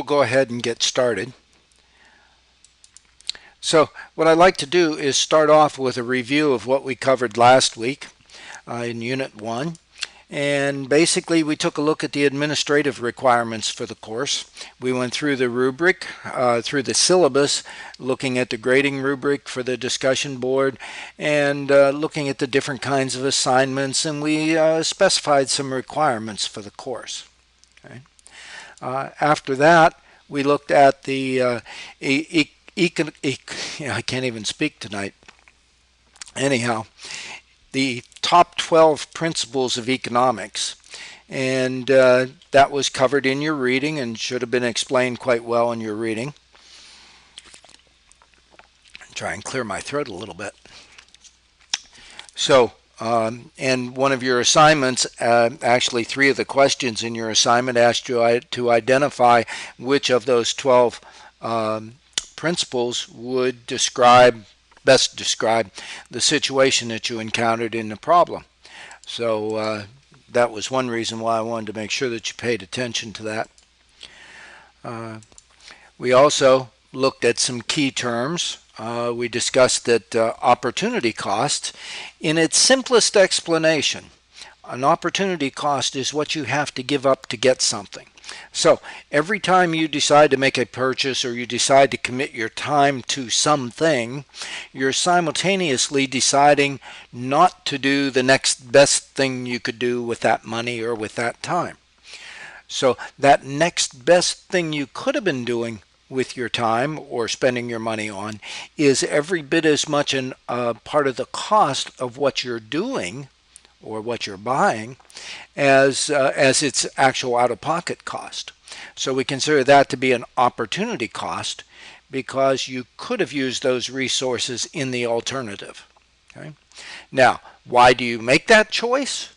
we'll go ahead and get started. So what I'd like to do is start off with a review of what we covered last week in Unit 1. And basically we took a look at the administrative requirements for the course. We went through the rubric, through the syllabus, looking at the grading rubric for the discussion board, and looking at the different kinds of assignments, and we specified some requirements for the course. Okay. After that, we looked at the I can't even speak tonight. Anyhow, the top 12 principles of economics, and that was covered in your reading and should have been explained quite well in your reading. Try and clear my throat a little bit. So and one of your assignments, actually 3 of the questions in your assignment asked you to identify which of those 12 principles would best describe the situation that you encountered in the problem. So that was one reason why I wanted to make sure that you paid attention to that. We also looked at some key terms. We discussed that opportunity cost, in its simplest explanation, an opportunity cost is what you have to give up to get something. So every time you decide to make a purchase or you decide to commit your time to something, you're simultaneously deciding not to do the next best thing you could do with that money or with that time. So that next best thing you could have been doing with your time or spending your money on is every bit as much a part of the cost of what you're doing or what you're buying as its actual out-of-pocket cost. So we consider that to be an opportunity cost because you could have used those resources in the alternative. Okay? Now, why do you make that choice?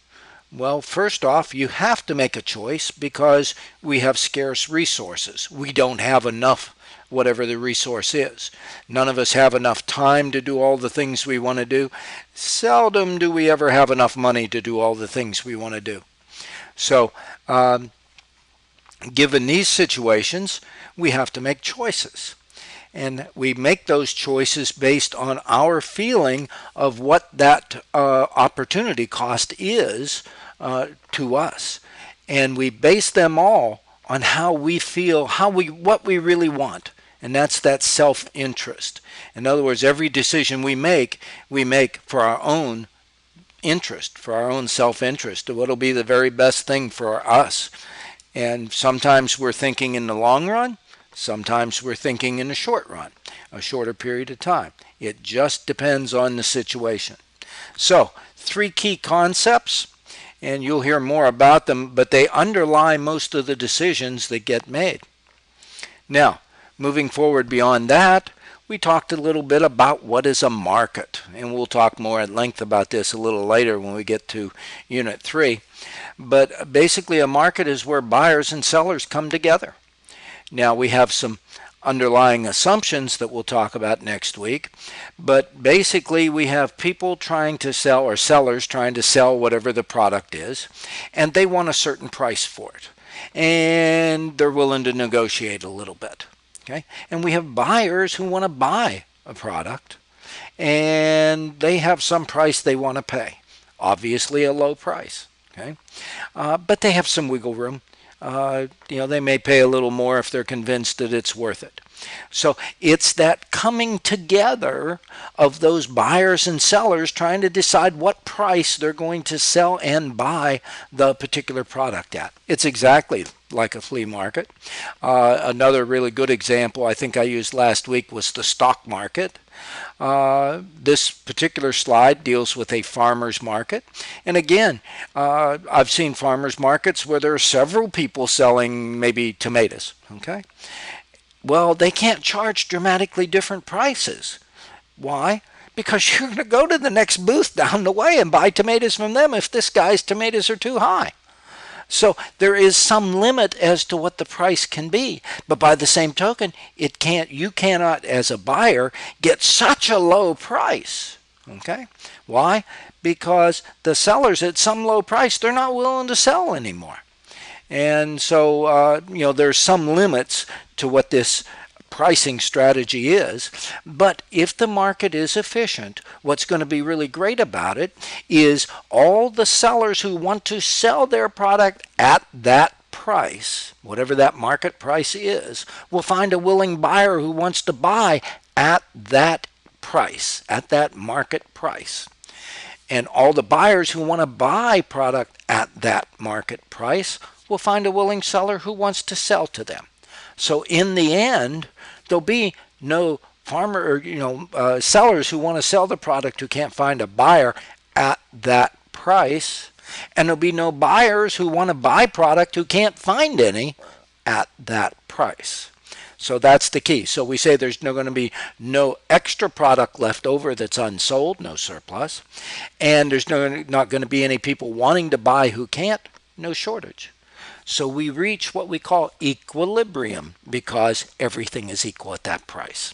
Well, first off, you have to make a choice because we have scarce resources. We don't have enough, whatever the resource is. None of us have enough time to do all the things we want to do. Seldom do we ever have enough money to do all the things we want to do. So, given these situations, we have to make choices. And we make those choices based on our feeling of what that opportunity cost is to us. And we base them all on how we feel, what we really want. And that's that self-interest. In other words, every decision we make for our own interest, for our own self-interest, what will be the very best thing for us. And sometimes we're thinking in the long run, sometimes we're thinking in the short run, a shorter period of time. It just depends on the situation. So, 3 key concepts, and you'll hear more about them, but they underlie most of the decisions that get made. Now, moving forward beyond that, we talked a little bit about what is a market, and we'll talk more at length about this a little later when we get to Unit 3. But basically a market is where buyers and sellers come together. Now we have some underlying assumptions that we'll talk about next week, but basically we have people trying to sell, or sellers trying to sell whatever the product is, and they want a certain price for it, and they're willing to negotiate a little bit. Okay? And we have buyers who want to buy a product, and they have some price they want to pay, obviously a low price. Okay? But they have some wiggle room. They may pay a little more if they're convinced that it's worth it. So it's that coming together of those buyers and sellers trying to decide what price they're going to sell and buy the particular product at. It's exactly like a flea market. Another really good example I think I used last week was the stock market. This particular slide deals with a farmer's market, and again I've seen farmers markets where there are several people selling maybe tomatoes. Okay, well, they can't charge dramatically different prices. Why? Because you're going to go to the next booth down the way and buy tomatoes from them if this guy's tomatoes are too high. So there is some limit as to what the price can be. But by the same token, you cannot, as a buyer, get such a low price. Okay? Why? Because the sellers at some low price, they're not willing to sell anymore. And so, there's some limits to what this pricing strategy is. But if the market is efficient, what's going to be really great about it is all the sellers who want to sell their product at that price, whatever that market price is, will find a willing buyer who wants to buy at that price, at that market price. And all the buyers who want to buy product at that market price will find a willing seller who wants to sell to them. So in the end, there'll be no sellers who want to sell the product who can't find a buyer at that price, and there'll be no buyers who want to buy product who can't find any at that price. So that's the key. So we say there's going to be no extra product left over that's unsold, no surplus, and there's not going to be any people wanting to buy who can't, no shortage. So we reach what we call equilibrium because everything is equal at that price.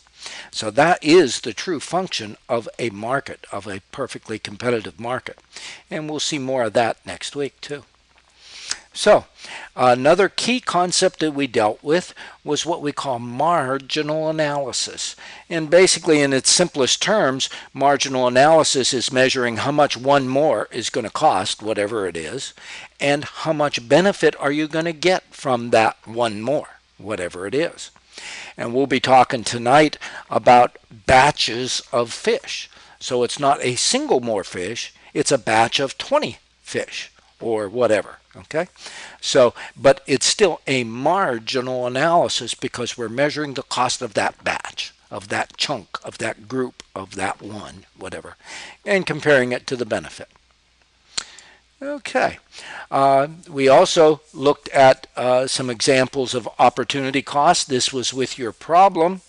So that is the true function of a market, of a perfectly competitive market. And we'll see more of that next week too. So another key concept that we dealt with was what we call marginal analysis. And basically, in its simplest terms, marginal analysis is measuring how much one more is going to cost, whatever it is, and how much benefit are you going to get from that one more, whatever it is. And we'll be talking tonight about batches of fish. So it's not a single more fish, it's a batch of 20 fish or whatever. Okay, so but it's still a marginal analysis because we're measuring the cost of that batch, of that chunk, of that group, of that one, whatever, and comparing it to the benefit. Okay, we also looked at some examples of opportunity cost. This was with your problem,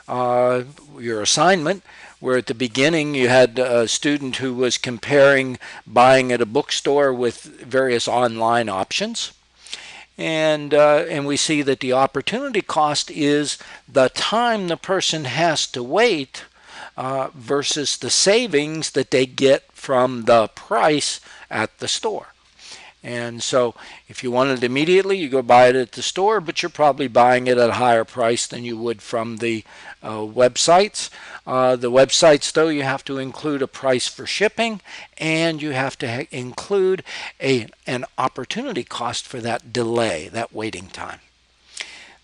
your assignment, where at the beginning you had a student who was comparing buying at a bookstore with various online options. And we see that the opportunity cost is the time the person has to wait versus the savings that they get from the price at the store. And so if you want it immediately, you go buy it at the store, but you're probably buying it at a higher price than you would from the websites. The websites, though, you have to include a price for shipping, and you have to include an opportunity cost for that delay, that waiting time.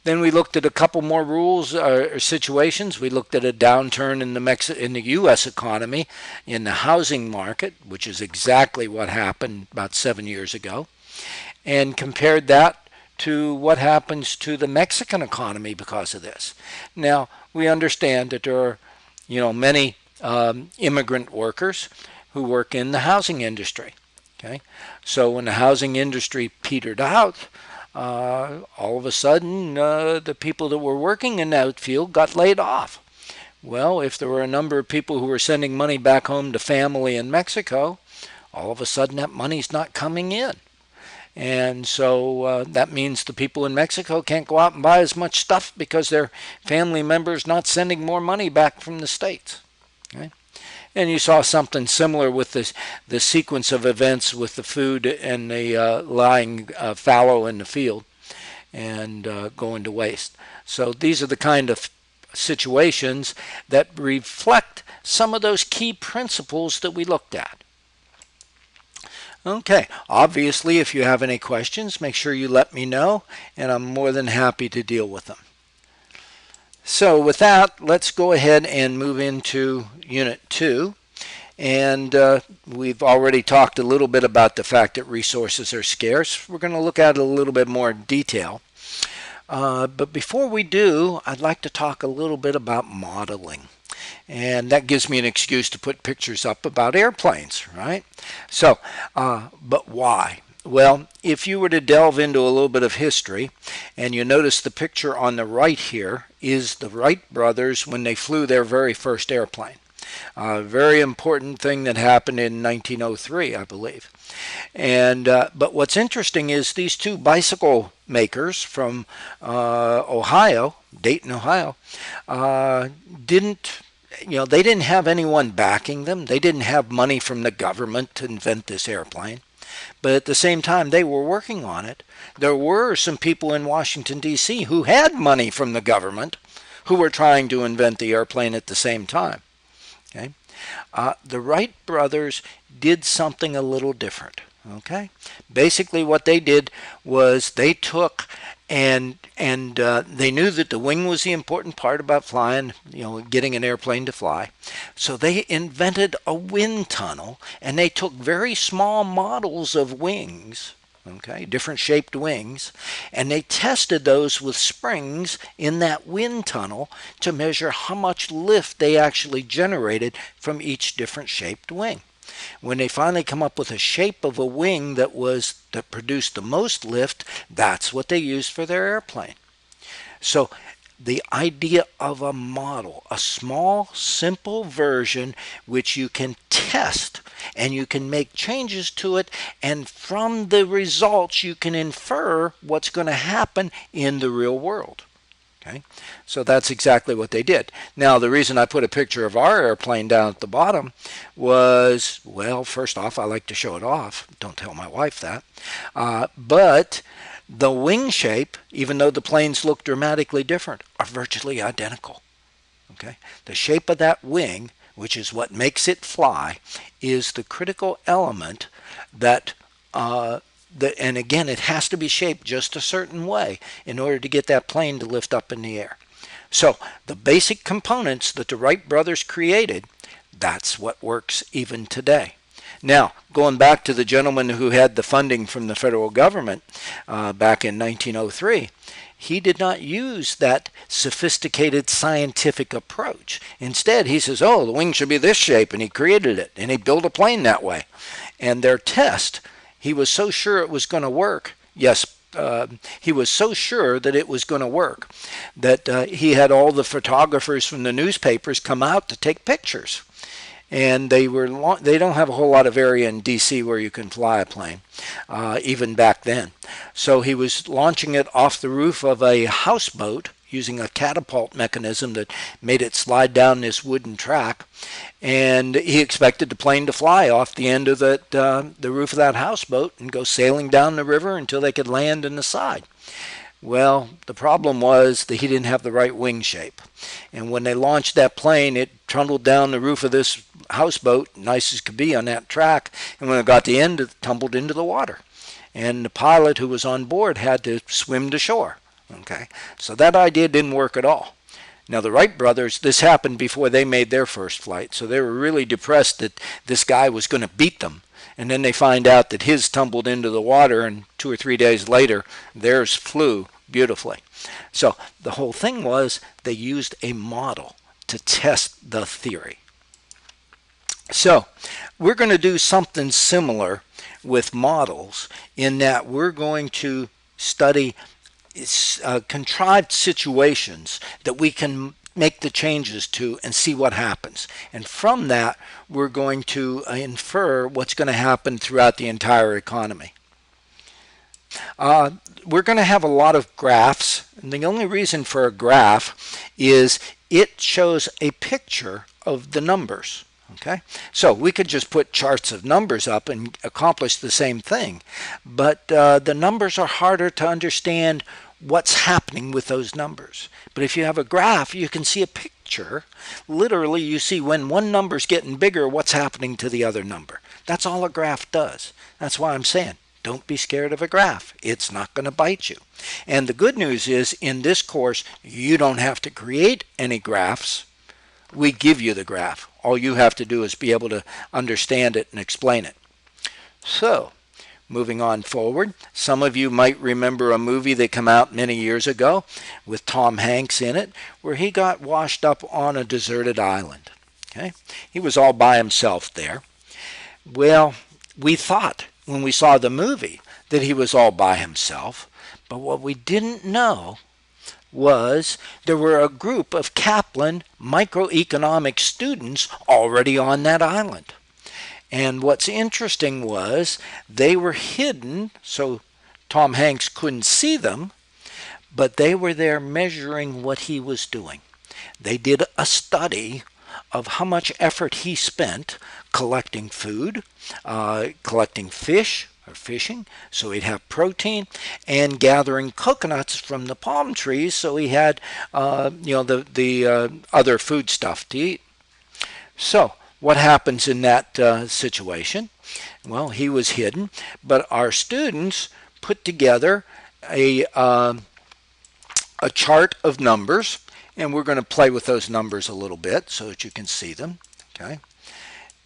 Then we looked at a couple more rules or situations. We looked at a downturn in the U.S. economy, in the housing market, which is exactly what happened about 7 years ago, and compared that to what happens to the Mexican economy because of this. Now, we understand that there are, many immigrant workers who work in the housing industry. Okay, so when the housing industry petered out, all of a sudden, the people that were working in that field got laid off. Well, if there were a number of people who were sending money back home to family in Mexico, all of a sudden that money's not coming in. And so that means the people in Mexico can't go out and buy as much stuff because their family members not sending more money back from the States. Okay? And you saw something similar with the sequence of events with the food and the lying fallow in the field and going to waste. So these are the kind of situations that reflect some of those key principles that we looked at. Okay, obviously if you have any questions, make sure you let me know, and I'm more than happy to deal with them. So with that, let's go ahead and move into Unit 2. And we've already talked a little bit about the fact that resources are scarce. We're going to look at it a little bit more in detail. But before we do, I'd like to talk a little bit about modeling. And that gives me an excuse to put pictures up about airplanes, right? So, but why? Well, if you were to delve into a little bit of history, and you notice the picture on the right here is the Wright brothers when they flew their very first airplane. A very important thing that happened in 1903, I believe. And but what's interesting is these two bicycle makers from Ohio, Dayton, Ohio, they didn't have anyone backing them. They didn't have money from the government to invent this airplane. But at the same time they were working on it, there were some people in Washington, D.C. who had money from the government who were trying to invent the airplane at the same time. Okay? The Wright brothers did something a little different. Okay, basically what they did was they took and they knew that the wing was the important part about flying, getting an airplane to fly. So they invented a wind tunnel, and they took very small models of wings, okay, different shaped wings, and they tested those with springs in that wind tunnel to measure how much lift they actually generated from each different shaped wing. When they finally come up with a shape of a wing that produced the most lift, that's what they used for their airplane. So the idea of a model, a small, simple version which you can test and you can make changes to it, and from the results you can infer what's going to happen in the real world. Okay, so that's exactly what they did. Now, the reason I put a picture of our airplane down at the bottom was, well, first off, I like to show it off. Don't tell my wife that. But the wing shape, even though the planes look dramatically different, are virtually identical. Okay, the shape of that wing, which is what makes it fly, is the critical element that and again, it has to be shaped just a certain way in order to get that plane to lift up in the air. So the basic components that the Wright brothers created, that's what works even today. Now, going back to the gentleman who had the funding from the federal government back in 1903, he did not use that sophisticated scientific approach. Instead, he says, oh, the wing should be this shape, and he created it, and he built a plane that way. And their test, he was so sure it was going to work. Yes, he was so sure that it was going to work that he had all the photographers from the newspapers come out to take pictures. And they don't have a whole lot of area in D.C. where you can fly a plane, even back then. So he was launching it off the roof of a houseboat using a catapult mechanism that made it slide down this wooden track. And he expected the plane to fly off the end of the roof of that houseboat and go sailing down the river until they could land in the side. Well, the problem was that he didn't have the right wing shape. And when they launched that plane, it trundled down the roof of this houseboat, nice as could be on that track, and when it got to the end, it tumbled into the water. And the pilot who was on board had to swim to shore. Okay, so that idea didn't work at all. Now, the Wright brothers, this happened before they made their first flight, so they were really depressed that this guy was going to beat them. And then they find out that his tumbled into the water, and 2 or 3 days later, theirs flew beautifully. So the whole thing was they used a model to test the theory. So we're going to do something similar with models in that we're going to study contrived situations that we can make the changes to and see what happens. And from that, we're going to infer what's going to happen throughout the entire economy. We're going to have a lot of graphs, and the only reason for a graph is it shows a picture of the numbers. Okay, so we could just put charts of numbers up and accomplish the same thing, but the numbers are harder to understand what's happening with those numbers. But if you have a graph, you can see a picture. Literally, you see when one number's getting bigger, what's happening to the other number. That's all a graph does. That's why I'm saying, don't be scared of a graph. It's not going to bite you. And the good news is, in this course, you don't have to create any graphs. We give you the graph. All you have to do is be able to understand it and explain it. So, moving on forward, some of you might remember a movie that came out many years ago with Tom Hanks in it, where he got washed up on a deserted island. Okay? He was all by himself there. Well, we thought when we saw the movie that he was all by himself, but what we didn't know was there were a group of Kaplan microeconomics students already on that island. And what's interesting was they were hidden, so Tom Hanks couldn't see them, but they were there measuring what he was doing. They did a study of how much effort he spent collecting food, collecting fish, fishing, so he'd have protein, and gathering coconuts from the palm trees, so he had, the other food stuff to eat. So what happens in that situation? Well, he was hidden, but our students put together a chart of numbers, and we're going to play with those numbers a little bit so that you can see them. Okay.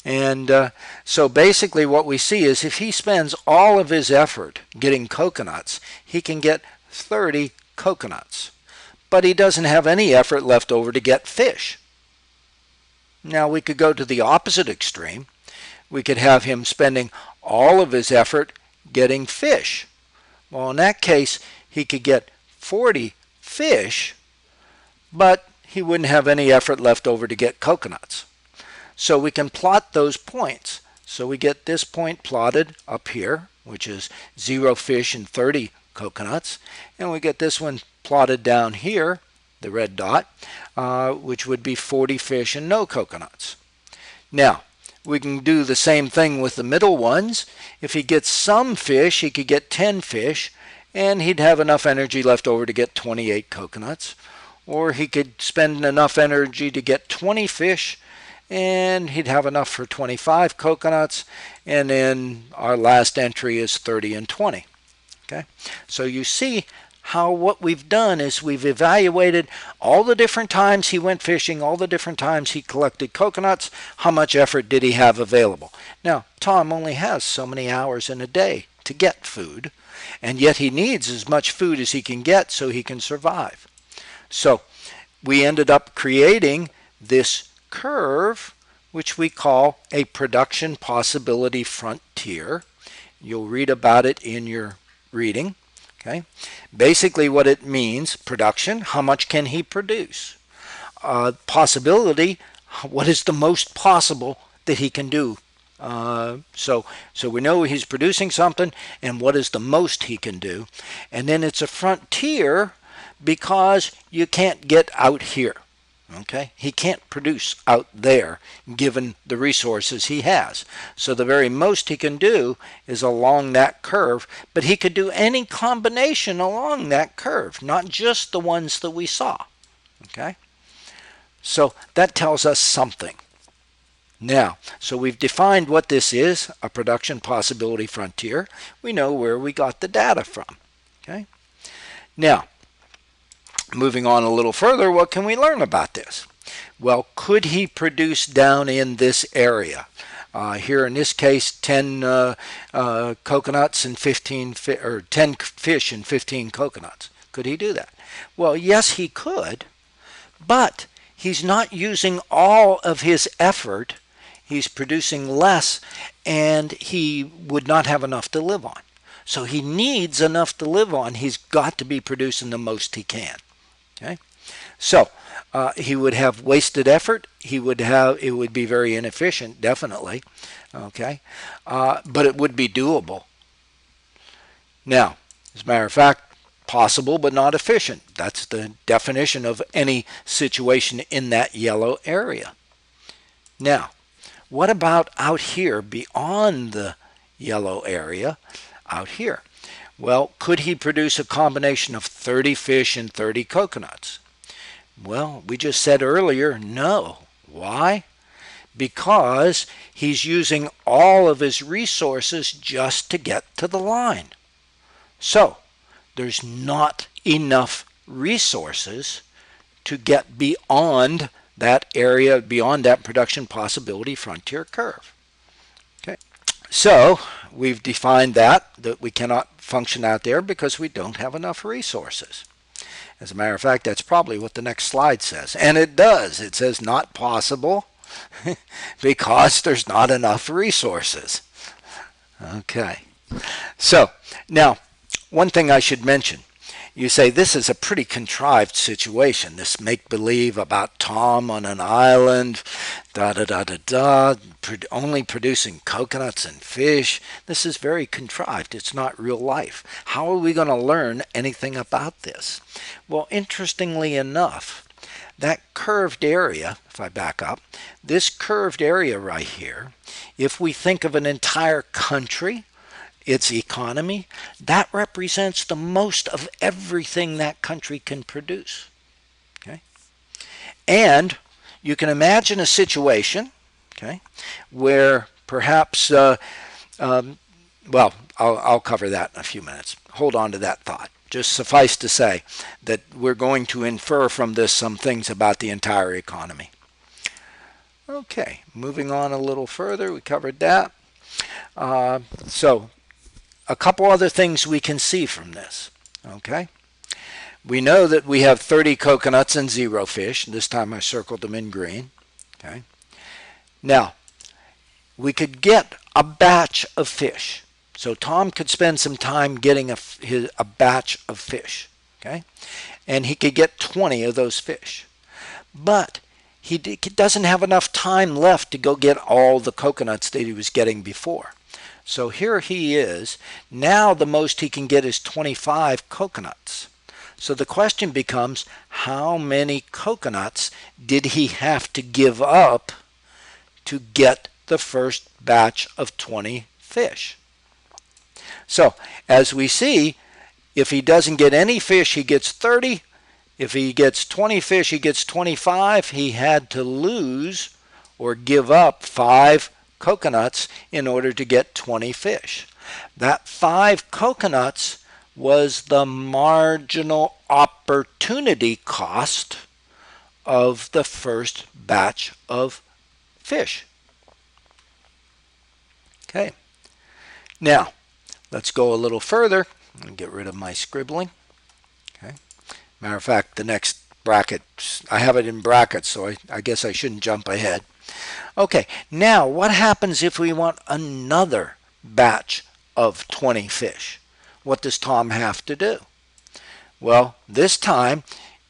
And so basically what we see is if he spends all of his effort getting coconuts, he can get 30 coconuts. But he doesn't have any effort left over to get fish. Now we could go to the opposite extreme. We could have him spending all of his effort getting fish. Well, in that case, he could get 40 fish, but he wouldn't have any effort left over to get coconuts. So we can plot those points. So we get this point plotted up here, which is 0 fish and 30 coconuts. And we get this one plotted down here, the red dot, which would be 40 fish and no coconuts. Now, we can do the same thing with the middle ones. If he gets some fish, he could get 10 fish, and he'd have enough energy left over to get 28 coconuts. Or he could spend enough energy to get 20 fish, and he'd have enough for 25 coconuts. And then our last entry is 30 and 20. Okay, so you see how what we've done is we've evaluated all the different times he went fishing, all the different times he collected coconuts, how much effort did he have available. Now, Tom only has so many hours in a day to get food, and yet he needs as much food as he can get so he can survive. So we ended up creating this curve, which we call a production possibility frontier. You'll read about it in your reading. Okay. Basically what it means, production, how much can he produce? Possibility, what is the most possible that he can do? So we know he's producing something, and what is the most he can do. And then it's a frontier because you can't get out here. Okay, he can't produce out there given the resources he has. So the very most he can do is along that curve, but he could do any combination along that curve, not just the ones that we saw. Okay, so that tells us something. Now, so we've defined what this is, a production possibility frontier. We know where we got the data from. Okay, now, moving on a little further, what can we learn about this? Well, could he produce down in this area? Here in this case, 10 coconuts and 10 fish and 15 coconuts. Could he do that? Well, yes, he could, but he's not using all of his effort. He's producing less, and he would not have enough to live on. So he needs enough to live on. He's got to be producing the most he can. Okay, so he would have wasted effort. It would be very inefficient, definitely. Okay, but it would be doable. Now, as a matter of fact, possible but not efficient. That's the definition of any situation in that yellow area. Now, what about out here beyond the yellow area? Out here. Well, could he produce a combination of 30 fish and 30 coconuts? Well, we just said earlier, no. Why? Because he's using all of his resources just to get to the line. So, there's not enough resources to get beyond that area, beyond that production possibility frontier curve. Okay. So, we've defined that we cannot function out there because we don't have enough resources. As a matter of fact, that's probably what the next slide says. And it does. It says not possible because there's not enough resources. Okay. So, now, one thing I should mention. You say this is a pretty contrived situation, this make-believe about Tom on an island, only producing coconuts and fish. This is very contrived. It's not real life. How are we going to learn anything about this? Well, interestingly enough, that curved area, if I back up, this curved area right here, if we think of an entire country, its economy, that represents the most of everything that country can produce. Okay? And you can imagine a situation, okay, where perhaps, well, I'll cover that in a few minutes. Hold on to that thought. Just suffice to say that we're going to infer from this some things about the entire economy. Okay, moving on a little further, we covered that. So a couple other things we can see from this. Okay, we know that we have 30 coconuts and 0 fish. This time I circled them in green. Okay, now we could get a batch of fish. So Tom could spend some time getting a batch of fish. Okay, and he could get 20 of those fish. But he doesn't have enough time left to go get all the coconuts that he was getting before. So here he is. Now the most he can get is 25 coconuts. So the question becomes, how many coconuts did he have to give up to get the first batch of 20 fish? So as we see, if he doesn't get any fish, he gets 30. If he gets 20 fish, he gets 25. He had to lose or give up 5 coconuts in order to get 20 fish. That 5 coconuts was the marginal opportunity cost of the first batch of fish. Okay. Now, let's go a little further and get rid of my scribbling. Okay. Matter of fact, the next bracket, I have it in brackets, so I guess I shouldn't jump ahead. Okay, now what happens if we want another batch of 20 fish? What does Tom have to do? Well, this time,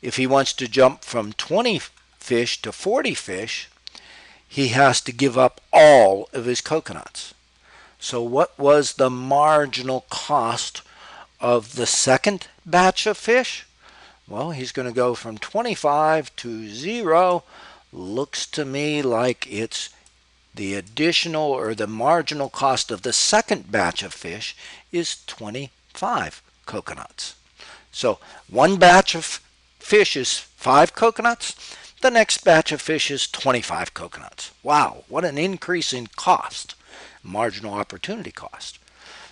if he wants to jump from 20 fish to 40 fish, he has to give up all of his coconuts. So what was the marginal cost of the second batch of fish? Well, he's going to go from 25 to 0. Looks to me like it's the additional or the marginal cost of the second batch of fish is 25 coconuts. So one batch of fish is 5 coconuts. The next batch of fish is 25 coconuts. Wow, what an increase in cost, marginal opportunity cost.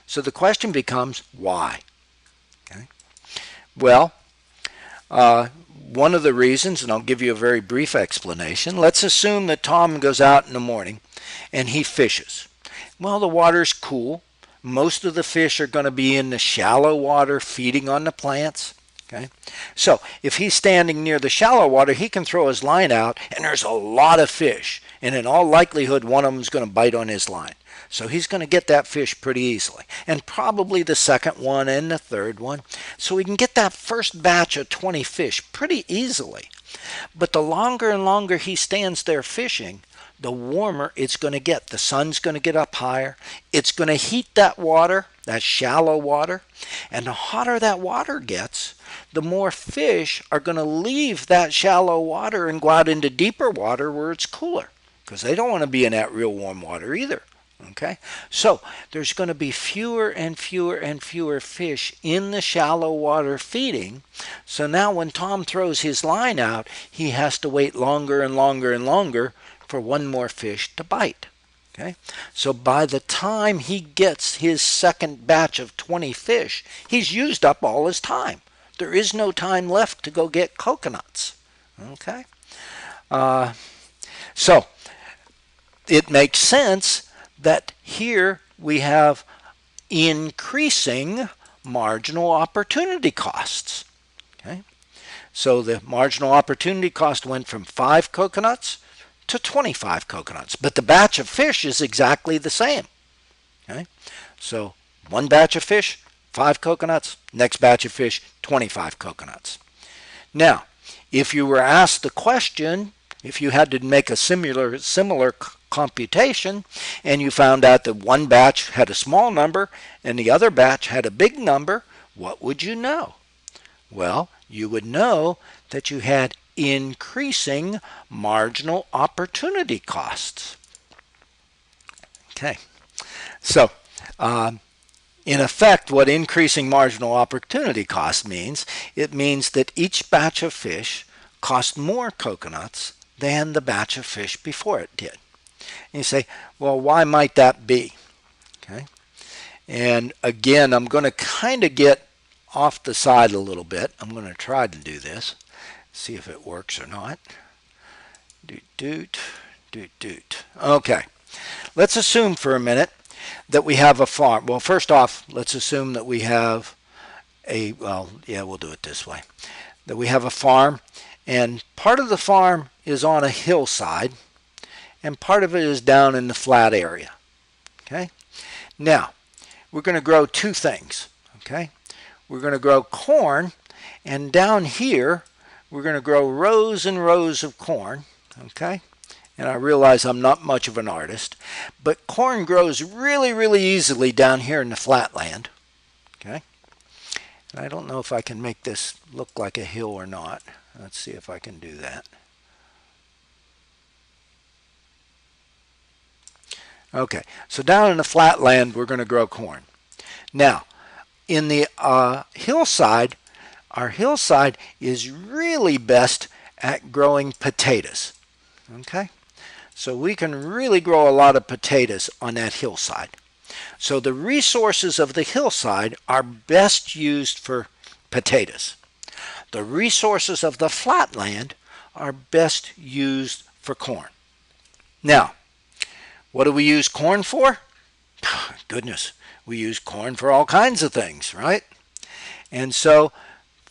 So the question becomes, why? Okay. Well, one of the reasons, and I'll give you a very brief explanation, let's assume that Tom goes out in the morning and he fishes. Well, the water's cool. Most of the fish are going to be in the shallow water feeding on the plants. Okay? So if he's standing near the shallow water, he can throw his line out and there's a lot of fish. And in all likelihood, one of them is going to bite on his line. So he's going to get that fish pretty easily, and probably the second one and the third one. So we can get that first batch of 20 fish pretty easily. But the longer and longer he stands there fishing, the warmer it's going to get. The sun's going to get up higher. It's going to heat that water, that shallow water. And the hotter that water gets, the more fish are going to leave that shallow water and go out into deeper water where it's cooler, because they don't want to be in that real warm water either. Okay, so there's going to be fewer and fewer and fewer fish in the shallow water feeding. So now when Tom throws his line out, he has to wait longer and longer and longer for one more fish to bite. Okay, so by the time he gets his second batch of 20 fish, he's used up all his time. There is no time left to go get coconuts. Okay, so it makes sense that here we have increasing marginal opportunity costs. Okay? So the marginal opportunity cost went from 5 coconuts to 25 coconuts, but the batch of fish is exactly the same. Okay? So one batch of fish, 5 coconuts, next batch of fish, 25 coconuts. Now, if you were asked the question, if you had to make a similar computation and you found out that one batch had a small number and the other batch had a big number, what would you know? Well, you would know that you had increasing marginal opportunity costs. Okay, so In effect, what increasing marginal opportunity cost means, it means that each batch of fish cost more coconuts than the batch of fish before it did. And you say, well, why might that be? Okay. And again, I'm going to kind of get off the side a little bit. I'm going to try to do this, see if it works or not. Doot, doot, doot, doot. Okay. Let's assume for a minute that we have a farm. Well, first off, let's assume that we have we'll do it this way. That we have a farm, and part of the farm is on a hillside, and part of it is down in the flat area. Okay? Now, we're going to grow two things. Okay? We're going to grow corn, and down here, we're going to grow rows and rows of corn. Okay? And I realize I'm not much of an artist, but corn grows really, really easily down here in the flatland. Okay? And I don't know if I can make this look like a hill or not. Let's see if I can do that. Okay, so down in the flatland, we're going to grow corn. Now, in the hillside, our hillside is really best at growing potatoes. Okay? So we can really grow a lot of potatoes on that hillside. So the resources of the hillside are best used for potatoes. The resources of the flatland are best used for corn. Now, what do we use corn for? Goodness, we use corn for all kinds of things, right? And so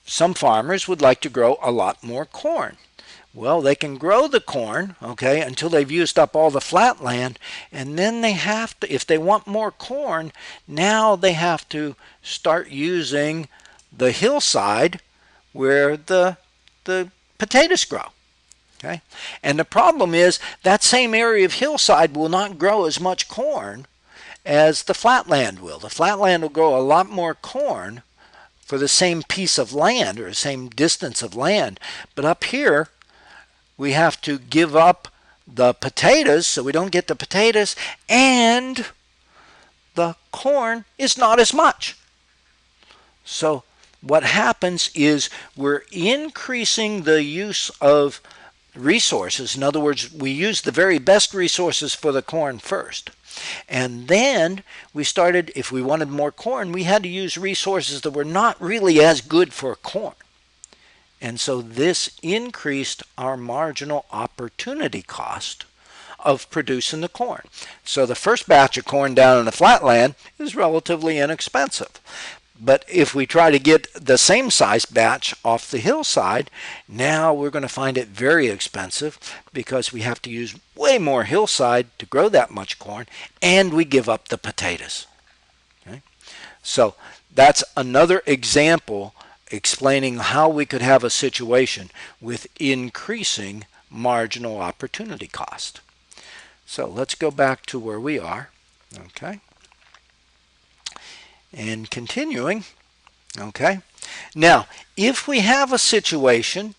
some farmers would like to grow a lot more corn. Well, they can grow the corn, okay, until they've used up all the flat land, and then they have to, if they want more corn, now they have to start using the hillside where the potatoes grow. Okay? And the problem is that same area of hillside will not grow as much corn as the flatland will. The flatland will grow a lot more corn for the same piece of land or the same distance of land, but up here we have to give up the potatoes, so we don't get the potatoes, and the corn is not as much. So what happens is we're increasing the use of resources. In other words, we use the very best resources for the corn first. And then we started, if we wanted more corn, we had to use resources that were not really as good for corn. And so this increased our marginal opportunity cost of producing the corn. So the first batch of corn down in the flatland is relatively inexpensive. But if we try to get the same size batch off the hillside, now we're going to find it very expensive because we have to use way more hillside to grow that much corn, and we give up the potatoes. Okay? So that's another example explaining how we could have a situation with increasing marginal opportunity cost. So let's go back to where we are. Okay. And continuing. Okay. Now, if we have a situation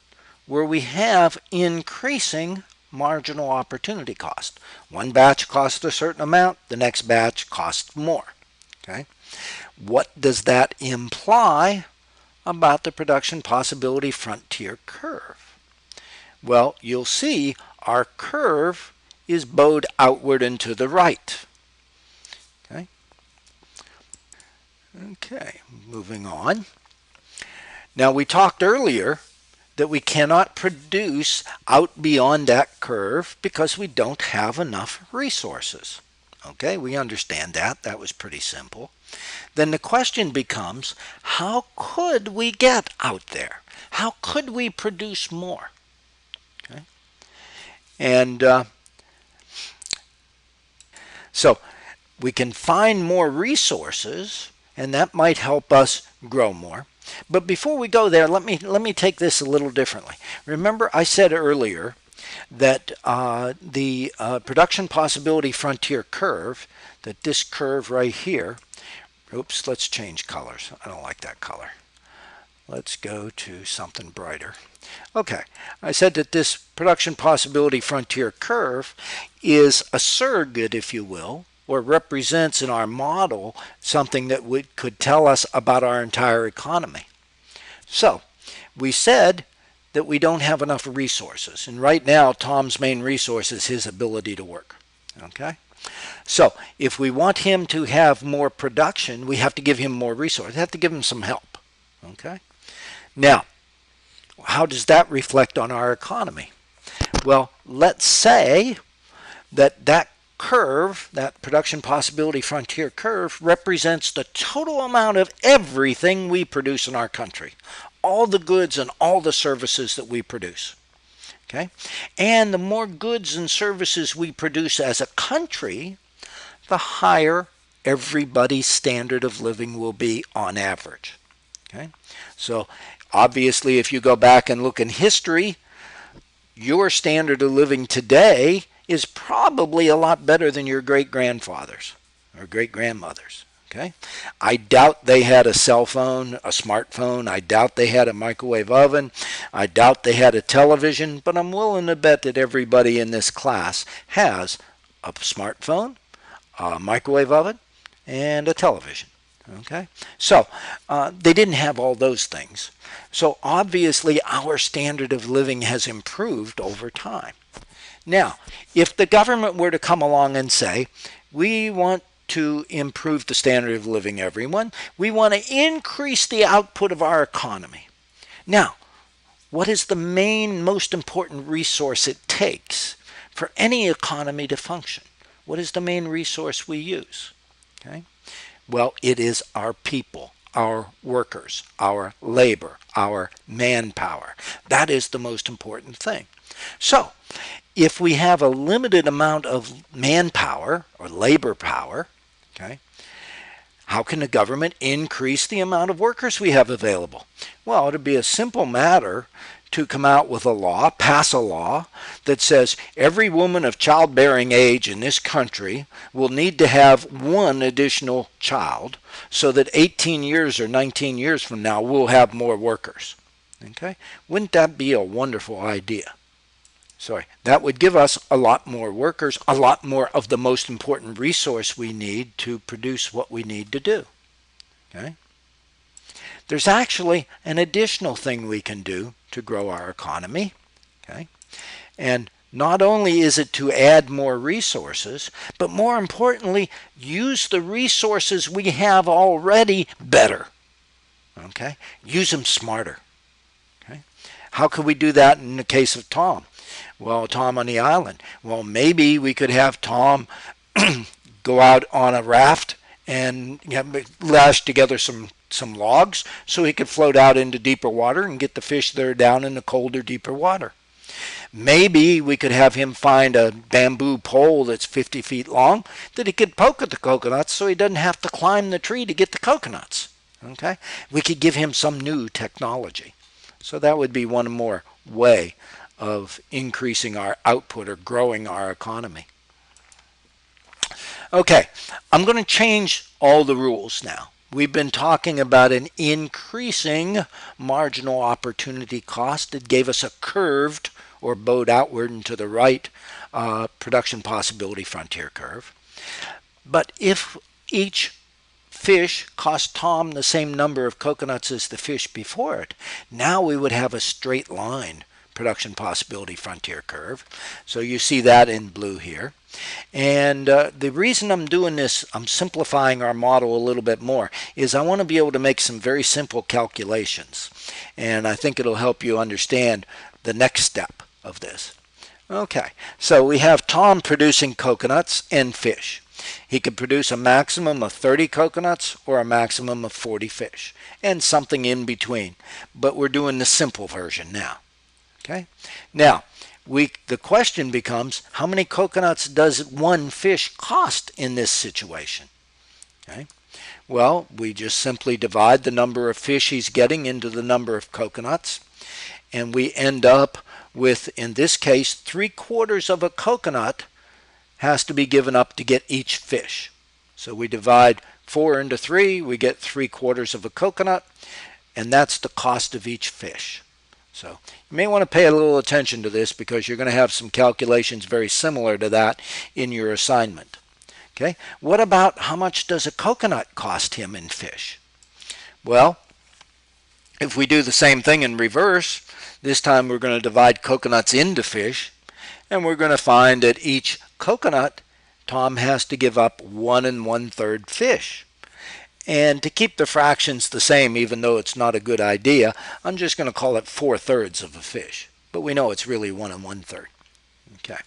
where we have increasing marginal opportunity cost, one batch costs a certain amount, the next batch costs more. Okay. What does that imply about the production possibility frontier curve? Well, you'll see our curve is bowed outward and to the right. Okay. Okay, moving on. Now we talked earlier that we cannot produce out beyond that curve because we don't have enough resources. Okay, we understand that. That was pretty simple. Then the question becomes, how could we get out there? How could we produce more? Okay. And so we can find more resources, and that might help us grow more. But before we go there, let me take this a little differently. Remember, I said earlier that the production possibility frontier curve, that this curve right here, oops, let's change colors. I don't like that color. Let's go to something brighter. Okay, I said that this production possibility frontier curve is a surrogate, if you will, or represents in our model something that could tell us about our entire economy. So we said that we don't have enough resources. And right now, Tom's main resource is his ability to work. Okay? So if we want him to have more production, we have to give him more resources. We have to give him some help. Okay? Now, how does that reflect on our economy? Well, let's say that curve, that production possibility frontier curve, represents the total amount of everything we produce in our country. All the goods and all the services that we produce. Okay? And the more goods and services we produce as a country, the higher everybody's standard of living will be on average. Okay? So obviously, if you go back and look in history, your standard of living today is probably a lot better than your great-grandfathers or great-grandmothers. Okay? I doubt they had a cell phone, a smartphone. I doubt they had a microwave oven. I doubt they had a television, but I'm willing to bet that everybody in this class has a smartphone, a microwave oven, and a television. Okay? So they didn't have all those things. So obviously our standard of living has improved over time. Now, if the government were to come along and say, we want to improve the standard of living everyone, we want to increase the output of our economy. Now, what is the most important resource it takes for any economy to function? What is the main resource we use? Okay? Well, it is our people, our workers, our labor, our manpower. That is the most important thing. So, if we have a limited amount of manpower or labor power, okay, how can the government increase the amount of workers we have available? Well, it would be a simple matter to come out with a law, pass a law that says every woman of childbearing age in this country will need to have one additional child so that 18 years or 19 years from now we'll have more workers. Okay? Wouldn't that be a wonderful idea? That would give us a lot more workers, a lot more of the most important resource we need to produce what we need to do. Okay? There's actually an additional thing we can do to grow our economy. Okay? And not only is it to add more resources, but more importantly, use the resources we have already better. Okay? Use them smarter. Okay? How could we do that in the case of Tom? Well, Tom on the island. Well, maybe we could have Tom go out on a raft and lash together some logs so he could float out into deeper water and get the fish that are down in the colder, deeper water. Maybe we could have him find a bamboo pole that's 50 feet long that he could poke at the coconuts so he doesn't have to climb the tree to get the coconuts. Okay? We could give him some new technology. So that would be one more way of increasing our output or growing our economy. Okay, I'm going to change all the rules now. We've been talking about an increasing marginal opportunity cost. It gave us a curved or bowed outward and to the right production possibility frontier curve. But if each fish cost Tom the same number of coconuts as the fish before it, now we would have a straight line production possibility frontier curve. So you see that in blue here. And the reason I'm doing this, I'm simplifying our model a little bit more, is I want to be able to make some very simple calculations. And I think it'll help you understand the next step of this. Okay, so we have Tom producing coconuts and fish. He could produce a maximum of 30 coconuts or a maximum of 40 fish, and something in between. But we're doing the simple version now. Okay. Now, the question becomes, how many coconuts does one fish cost in this situation? Okay. Well, we just simply divide the number of fish he's getting into the number of coconuts, and we end up with, in this case, 3/4 of a coconut has to be given up to get each fish. So we divide 4 into 3, we get 3/4 of a coconut, and that's the cost of each fish. So you may want to pay a little attention to this because you're going to have some calculations very similar to that in your assignment. Okay, what about how much does a coconut cost him in fish? Well, if we do the same thing in reverse, this time we're going to divide coconuts into fish, and we're going to find that each coconut, Tom has to give up 1 1/3 fish. And to keep the fractions the same, even though it's not a good idea, I'm just going to call it 4/3 of a fish. But we know it's really 1 1/3. Okay.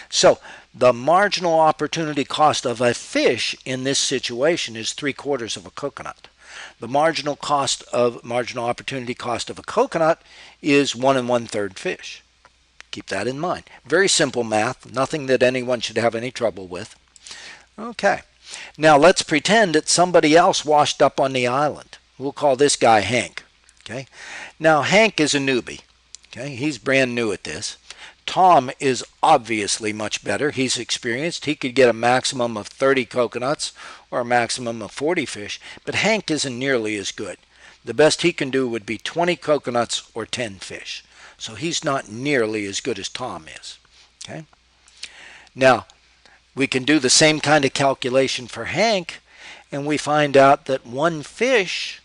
So the marginal opportunity cost of a fish in this situation is 3/4 of a coconut. The marginal opportunity cost of a coconut is 1 1/3 fish. Keep that in mind. Very simple math, nothing that anyone should have any trouble with. Okay. Now let's pretend that somebody else washed up on the island. We'll call this guy Hank. Okay. Now Hank is a newbie. Okay. He's brand new at this. Tom is obviously much better. He's experienced. He could get a maximum of 30 coconuts or a maximum of 40 fish, but Hank isn't nearly as good. The best he can do would be 20 coconuts or 10 fish. So he's not nearly as good as Tom is. Okay. Now, we can do the same kind of calculation for Hank, and we find out that one fish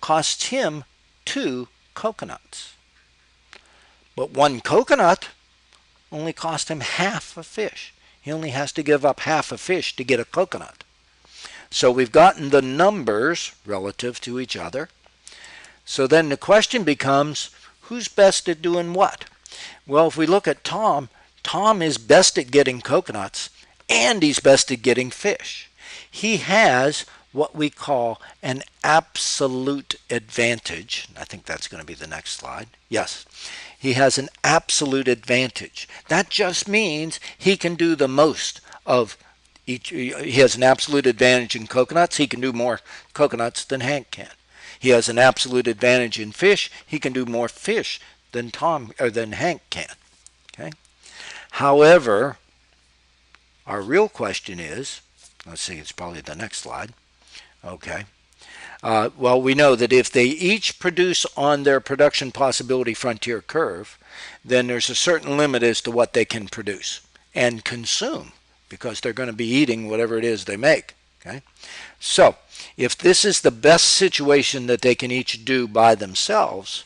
costs him 2 coconuts. But one coconut only cost him half a fish. He only has to give up half a fish to get a coconut. So we've gotten the numbers relative to each other. So then the question becomes, who's best at doing what? Well, if we look at Tom, Tom is best at getting coconuts, and he's best at getting fish. He has what we call an absolute advantage. I think that's going to be the next slide. Yes. He has an absolute advantage. That just means he can do the most of each. He has an absolute advantage in coconuts. He can do more coconuts than Hank can. He has an absolute advantage in fish. He can do more fish than Hank can. Okay. However, our real question is, let's see, it's probably the next slide. Okay. Well, we know that if they each produce on their production possibility frontier curve, then there's a certain limit as to what they can produce and consume, because they're going to be eating whatever it is they make. Okay. So if this is the best situation that they can each do by themselves,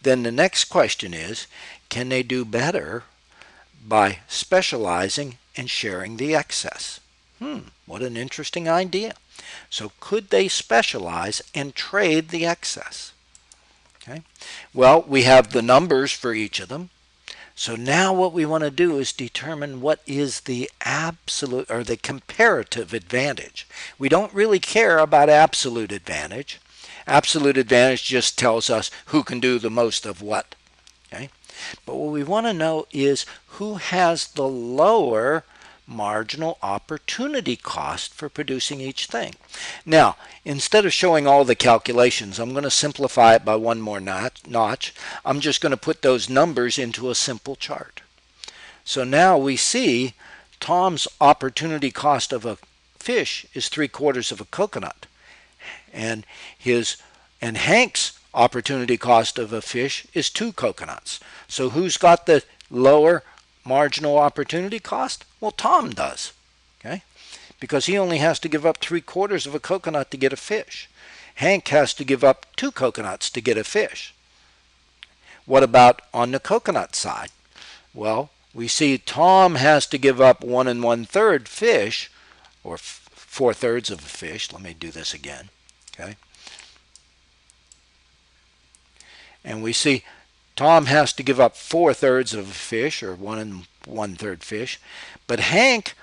then the next question is, can they do better by specializing and sharing the excess? What an interesting idea. So could they specialize and trade the excess? Okay. Well, we have the numbers for each of them. So now what we want to do is determine what is the absolute or the comparative advantage. We don't really care about absolute advantage. Absolute advantage just tells us who can do the most of what. Okay. But what we want to know is who has the lower marginal opportunity cost for producing each thing. Now, instead of showing all the calculations, I'm going to simplify it by one more notch. I'm just going to put those numbers into a simple chart. So now we see Tom's opportunity cost of a fish is 3/4 of a coconut, and Hank's opportunity cost of a fish is 2 coconuts. So who's got the lower marginal opportunity cost? Well, Tom does, okay, because he only has to give up 3/4 of a coconut to get a fish. Hank has to give up 2 coconuts to get a fish. What about on the coconut side? Well, we see Tom has to give up 1 1/3 fish, or 4/3 of a fish. Let me do this again, okay. And we see Tom has to give up 4/3 of a fish, or 1 1/3 fish, but Hank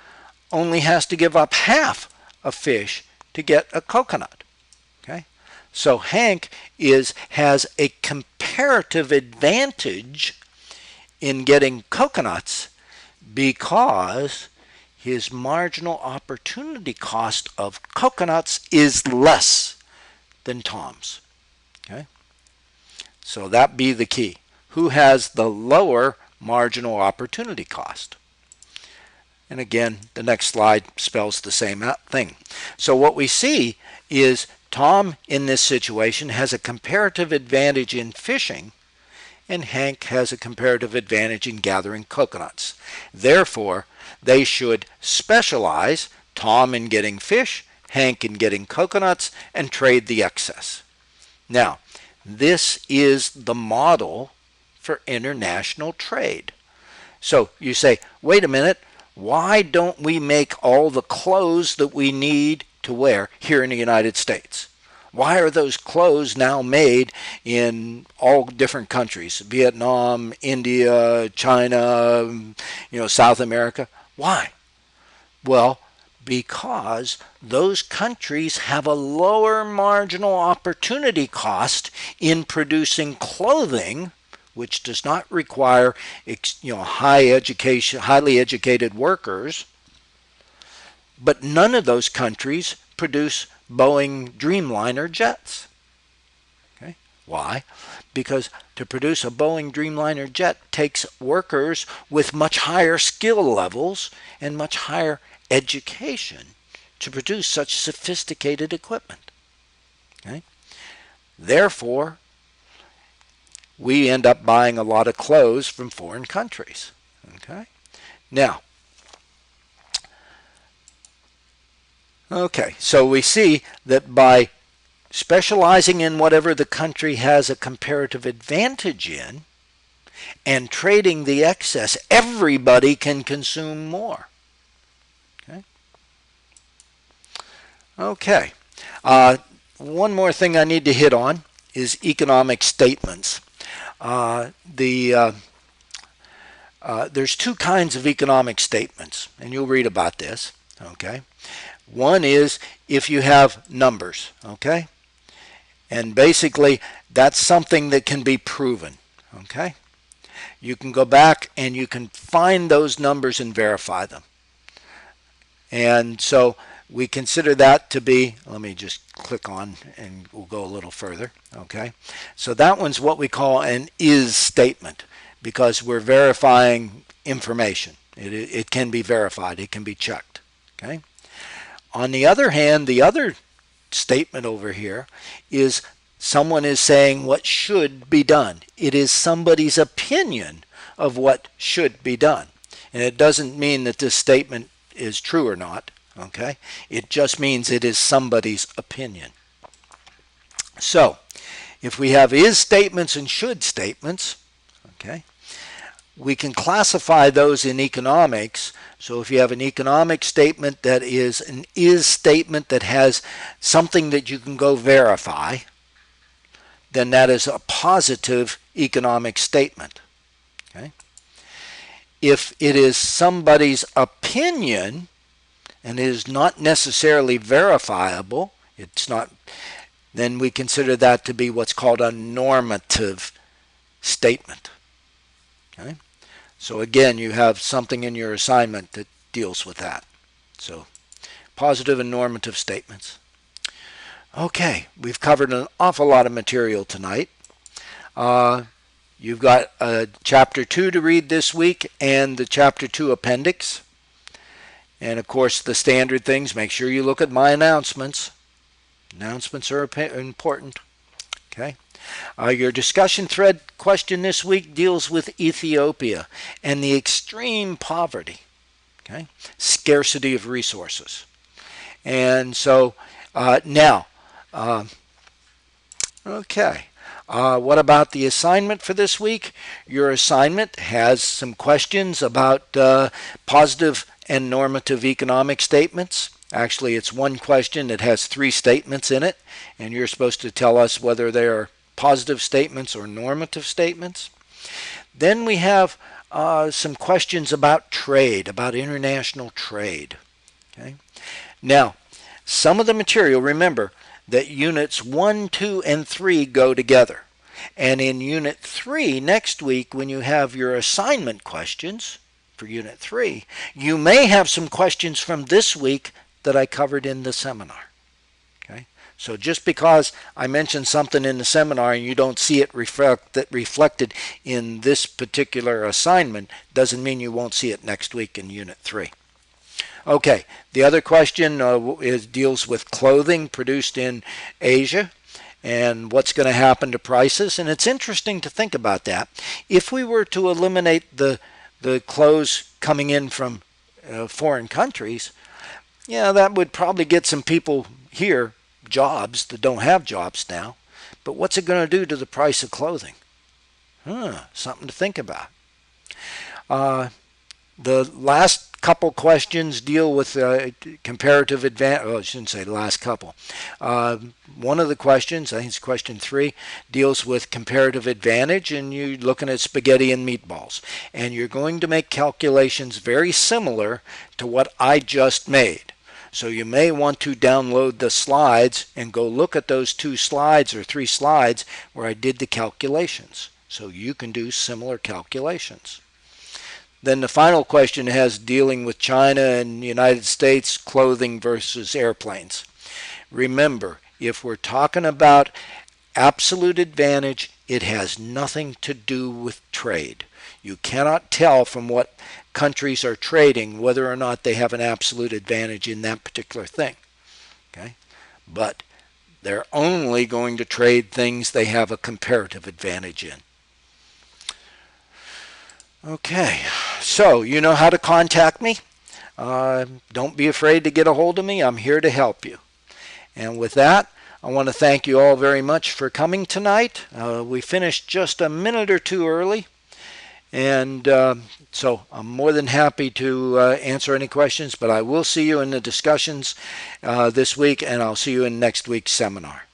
only has to give up half a fish to get a coconut. Okay, so Hank has a comparative advantage in getting coconuts because his marginal opportunity cost of coconuts is less than Tom's. Okay, so that be the key. Who has the lower marginal opportunity cost? And again, the next slide spells the same thing. So what we see is Tom in this situation has a comparative advantage in fishing, and Hank has a comparative advantage in gathering coconuts. Therefore, they should specialize. Tom in getting fish, Hank in getting coconuts, and trade the excess. Now, this is the model for international trade. So you say, wait a minute, why don't we make all the clothes that we need to wear here in the United States? Why are those clothes now made in all different countries? Vietnam, India, China, South America. Why? Well, because those countries have a lower marginal opportunity cost in producing clothing, which does not require highly educated workers. But none of those countries produce Boeing Dreamliner jets. Okay? Why? Because to produce a Boeing Dreamliner jet takes workers with much higher skill levels and much higher education to produce such sophisticated equipment. Okay? Therefore, we end up buying a lot of clothes from foreign countries. Okay? Now, so we see that by specializing in whatever the country has a comparative advantage in and trading the excess, everybody can consume more. Okay. One more thing I need to hit on is economic statements. There's two kinds of economic statements, and you'll read about this. Okay. One is if you have numbers. Okay. And basically, that's something that can be proven. Okay. You can go back and you can find those numbers and verify them. And so we consider that to be, let me just click on and we'll go a little further. Okay. So that one's what we call an is statement because we're verifying information. It can be verified. It can be checked. Okay. On the other hand, the other statement over here is someone is saying what should be done. It is somebody's opinion of what should be done. And it doesn't mean that this statement is true or not. Okay? It just means it is somebody's opinion. So, if we have is statements and should statements, okay, we can classify those in economics. So if you have an economic statement that is an is statement that has something that you can go verify, then that is a positive economic statement. Okay? If it is somebody's opinion and it is not necessarily verifiable, then we consider that to be what's called a normative statement. Okay? So again, you have something in your assignment that deals with that. So positive and normative statements. Okay, we've covered an awful lot of material tonight. You've got Chapter 2 to read this week and the Chapter 2 appendix. And of course, the standard things, make sure you look at my announcements. Announcements are important. Okay. Your discussion thread question this week deals with Ethiopia and the extreme poverty, okay, scarcity of resources. And so now, okay, what about the assignment for this week? Your assignment has some questions about positive and normative economic statements. Actually, it's one question that has 3 statements in it, and you're supposed to tell us whether they are positive statements or normative statements. Then we have some questions about trade, about international trade. Okay. Now, some of the material, remember that units 1, 2, and 3 go together. And in unit 3 next week, when you have your assignment questions for unit 3, you may have some questions from this week that I covered in the seminar. Okay? So just because I mentioned something in the seminar and you don't see it reflected in this particular assignment doesn't mean you won't see it next week in Unit 3. Okay, the other question deals with clothing produced in Asia and what's going to happen to prices. And it's interesting to think about that. If we were to eliminate the clothes coming in from foreign countries, Yeah, that would probably get some people here jobs that don't have jobs now. But what's it going to do to the price of clothing? Something to think about. Uh, the last couple questions deal with comparative advantage. Oh, I shouldn't say the last couple. One of the questions, I think it's question 3, deals with comparative advantage, and you're looking at spaghetti and meatballs. And you're going to make calculations very similar to what I just made. So you may want to download the slides and go look at those 2 slides or 3 slides where I did the calculations. So you can do similar calculations. Then the final question has dealing with China and United States clothing versus airplanes. Remember, if we're talking about absolute advantage, it has nothing to do with trade. You cannot tell from what countries are trading whether or not they have an absolute advantage in that particular thing. Okay? But they're only going to trade things they have a comparative advantage in. Okay, so you know how to contact me. Don't be afraid to get a hold of me. I'm here to help you. And with that, I want to thank you all very much for coming tonight. We finished just a minute or 2 early. And so I'm more than happy to answer any questions, but I will see you in the discussions this week, and I'll see you in next week's seminar.